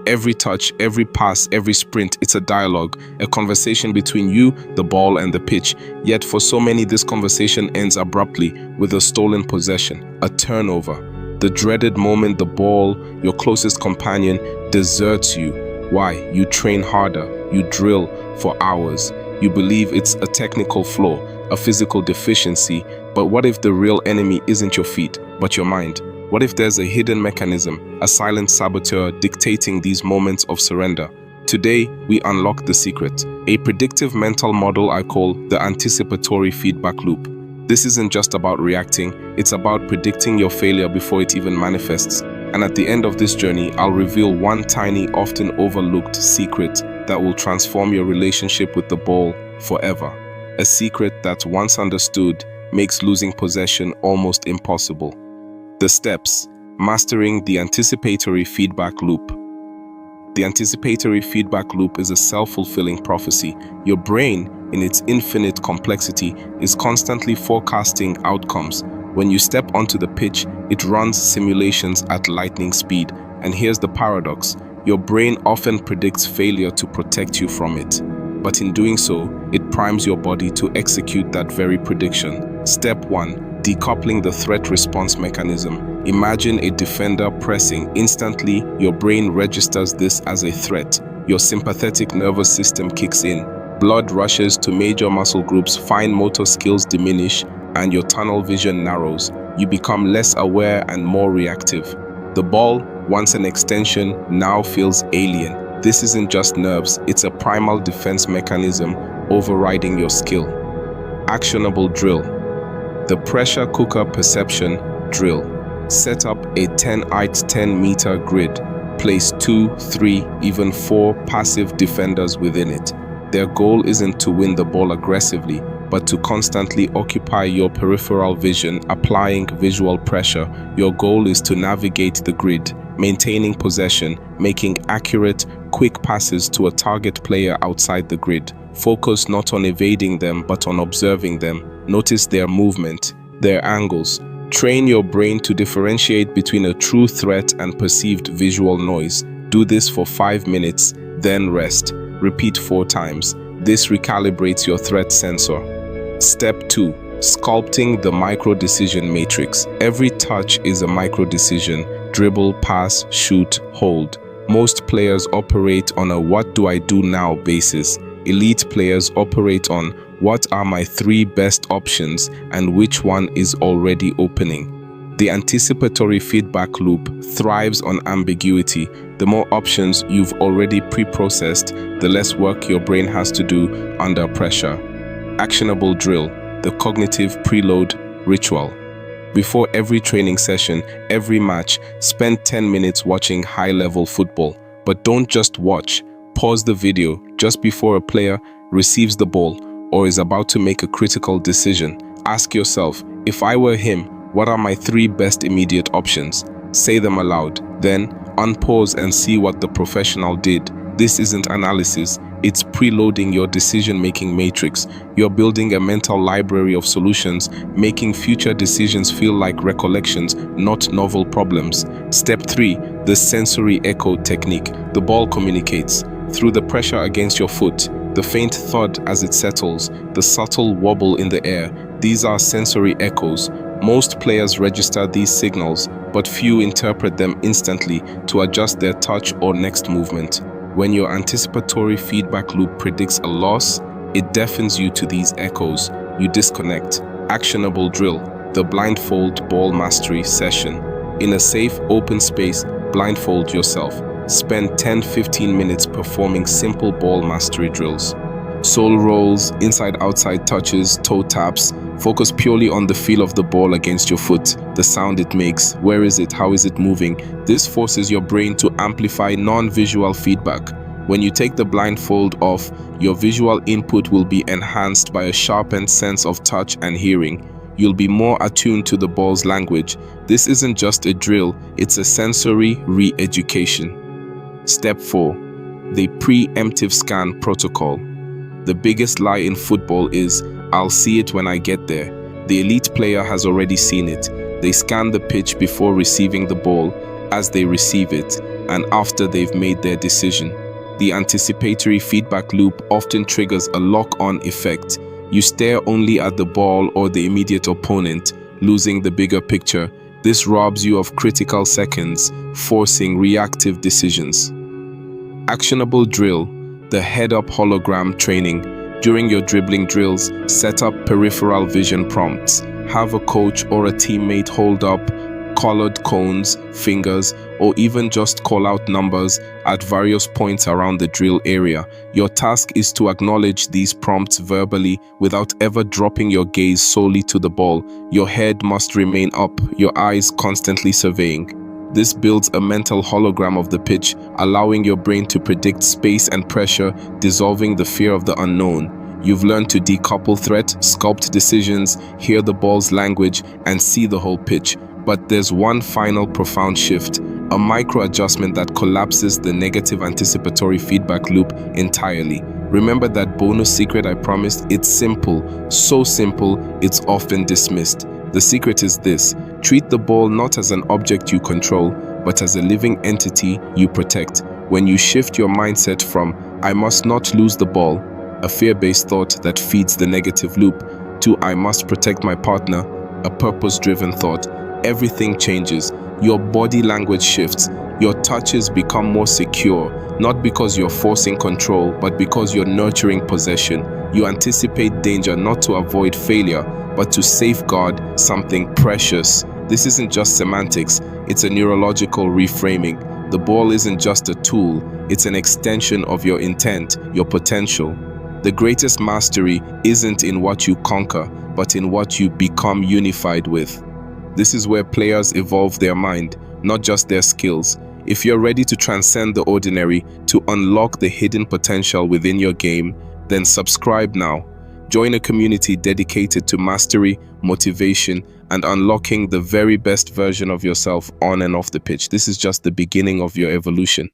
Every touch, every pass, every sprint, it's a dialogue, a conversation between you, the ball, and the pitch. Yet for so many, this conversation ends abruptly with a stolen possession, a turnover. The dreaded moment the ball, your closest companion, deserts you. Why? You train harder, you drill for hours. You believe it's a technical flaw, a physical deficiency, but what if the real enemy isn't your feet, but your mind? What if there's a hidden mechanism, a silent saboteur dictating these moments of surrender? Today, we unlock the secret, a predictive mental model I call the anticipatory feedback loop. This isn't just about reacting, it's about predicting your failure before it even manifests. And at the end of this journey, I'll reveal one tiny, often overlooked secret that will transform your relationship with the ball forever. A secret that, once understood, makes losing possession almost impossible. The steps: mastering the anticipatory feedback loop. The anticipatory feedback loop is a self-fulfilling prophecy. Your brain, in its infinite complexity, is constantly forecasting outcomes. When you step onto the pitch, it runs simulations at lightning speed. And here's the paradox: your brain often predicts failure to protect you from it. But in doing so, it primes your body to execute that very prediction. Step 1. Decoupling the threat response mechanism. Imagine a defender pressing. Instantly, your brain registers this as a threat. Your sympathetic nervous system kicks in. Blood rushes to major muscle groups, fine motor skills diminish, and your tunnel vision narrows. You become less aware and more reactive. The ball, once an extension, now feels alien. This isn't just nerves, it's a primal defense mechanism overriding your skill. Actionable drill. The pressure cooker perception drill. Set up a 10-meter grid. Place 2, 3, even 4 passive defenders within it. Their goal isn't to win the ball aggressively, but to constantly occupy your peripheral vision, applying visual pressure. Your goal is to navigate the grid, maintaining possession, making accurate, quick passes to a target player outside the grid. Focus not on evading them, but on observing them. Notice their movement, their angles. Train your brain to differentiate between a true threat and perceived visual noise. Do this for 5 minutes, then rest. Repeat 4 times. This recalibrates your threat sensor. Step 2. Sculpting the micro-decision matrix. Every touch is a micro-decision. Dribble, pass, shoot, hold. Most players operate on a "what do I do now" basis. Elite players operate on "what are my 3 best options and which one is already opening." The anticipatory feedback loop thrives on ambiguity. The more options you've already pre-processed, the less work your brain has to do under pressure. Actionable drill, the cognitive preload ritual. Before every training session, every match, spend 10 minutes watching high-level football. But don't just watch. Pause the video just before a player receives the ball or is about to make a critical decision. Ask yourself, if I were him, what are my 3 best immediate options? Say them aloud. Then, unpause and see what the professional did. This isn't analysis, it's preloading your decision-making matrix. You're building a mental library of solutions, making future decisions feel like recollections, not novel problems. Step 3. The sensory echo technique. The ball communicates. Through the pressure against your foot, the faint thud as it settles, the subtle wobble in the air. These are sensory echoes. Most players register these signals, but few interpret them instantly to adjust their touch or next movement. When your anticipatory feedback loop predicts a loss, it deafens you to these echoes. You disconnect. Actionable drill, the blindfold ball mastery session. In a safe, open space, blindfold yourself. Spend 10-15 minutes performing simple ball mastery drills. Sole rolls, inside-outside touches, toe taps. Focus purely on the feel of the ball against your foot, the sound it makes, where is it, how is it moving. This forces your brain to amplify non-visual feedback. When you take the blindfold off, your visual input will be enhanced by a sharpened sense of touch and hearing. You'll be more attuned to the ball's language. This isn't just a drill, it's a sensory re-education. Step 4. The preemptive scan protocol. The biggest lie in football is, "I'll see it when I get there." The elite player has already seen it. They scan the pitch before receiving the ball. As they receive it, and after they've made their decision. The anticipatory feedback loop often triggers a lock-on effect. You stare only at the ball or the immediate opponent, losing the bigger picture. This robs you of critical seconds, forcing reactive decisions. Actionable drill: the head-up hologram training. During your dribbling drills, set up peripheral vision prompts. Have a coach or a teammate hold up colored cones, fingers, or even just call out numbers at various points around the drill area. Your task is to acknowledge these prompts verbally without ever dropping your gaze solely to the ball. Your head must remain up, your eyes constantly surveying. This builds a mental hologram of the pitch, allowing your brain to predict space and pressure, dissolving the fear of the unknown. You've learned to decouple threat, sculpt decisions, hear the ball's language, and see the whole pitch. But there's one final profound shift, a micro-adjustment that collapses the negative anticipatory feedback loop entirely. Remember that bonus secret I promised? It's simple, so simple, it's often dismissed. The secret is this: treat the ball not as an object you control, but as a living entity you protect. When you shift your mindset from, "I must not lose the ball," a fear-based thought that feeds the negative loop, to "I must protect my partner," a purpose-driven thought, everything changes. Your body language shifts. Your touches become more secure, not because you're forcing control, but because you're nurturing possession. You anticipate danger not to avoid failure, but to safeguard something precious. This isn't just semantics, it's a neurological reframing. The ball isn't just a tool, it's an extension of your intent, your potential. The greatest mastery isn't in what you conquer, but in what you become unified with. This is where players evolve their mind, not just their skills. If you're ready to transcend the ordinary, to unlock the hidden potential within your game, then subscribe now. Join a community dedicated to mastery, motivation, and unlocking the very best version of yourself on and off the pitch. This is just the beginning of your evolution.